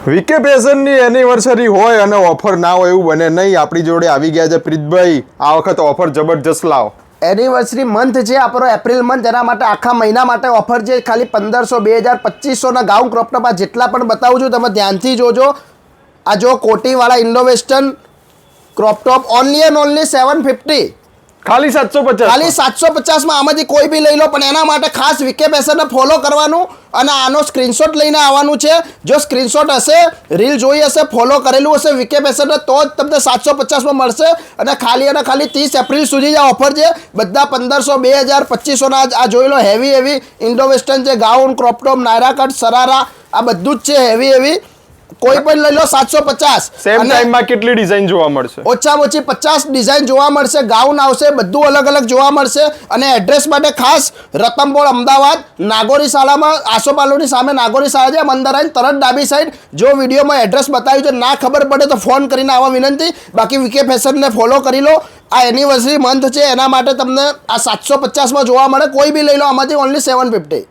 VK ફેશનની anniversary હોય અને offer ના હોય એવું બને નહીં. આપણી જોડે આવી ગયા છે પ્રીતભાઈ. આ વખત ઓફર જબરજસ્ત લાવો. એનિવર્સરી મંથ છે આપણો એપ્રિલ મંથ, એના માટે આખા મહિના માટે ઓફર છે. ખાલી 1500, 2000, 2500 ના ગાઉન ક્રોપ ટોપ આ જેટલા પણ બતાવું છું તમે ધ્યાનથી જોજો. આ જો કોટીવાળા Indo western crop top only and only 750, ખાલી 750. ખાલી 750 માં આમાંથી કોઈ બી લઈ લો. પણ એના માટે ખાસ વીકે ફેશનને ફોલો કરવાનું અને આનો સ્ક્રીનશોટ લઈને આવવાનું છે. જો સ્ક્રીનશોટ હશે, રીલ જોઈ હશે, ફોલો કરેલું હશે વીકે ફેશનને, તો જ તમને 750 માં મળશે. અને ખાલી 30 એપ્રિલ સુધી જ આ ઓફર છે. બધા 1500, 2000, 2500 ના આ જોઈ લો. હેવી ઇન્ડો વેસ્ટર્ન છે, gown, crop top, Naira cut, sharara, આ બધું જ છે હેવી. કોઈ પણ લઈ લો 750. સેમ ટાઈમમાં કેટલી ડિઝાઇન જોવા મળશે? ઓછામાં ઓછી 50 ડિઝાઇન જોવા મળશે, ગાઉન આવશે, બધું અલગ જોવા મળશે. અને એડ્રેસ માટે ખાસ રતનપોળ અમદાવાદ નાગોરી શાળામાં, આસોપાલોની સામે નાગોરી શાળા છે, અંદર આવીને તરત ડાબી સાઈડ. જો વિડીયોમાં એડ્રેસ બતાવ્યું છે ના ખબર પડે તો ફોન કરીને આવવા વિનંતી. બાકી વીકે ફેશનને ફોલો કરી લો. આ એનિવર્સરી મંથ છે એના માટે તમને આ 750 માં જોવા મળે. કોઈ બી લઈ લો, આમાંથી ઓનલી 750.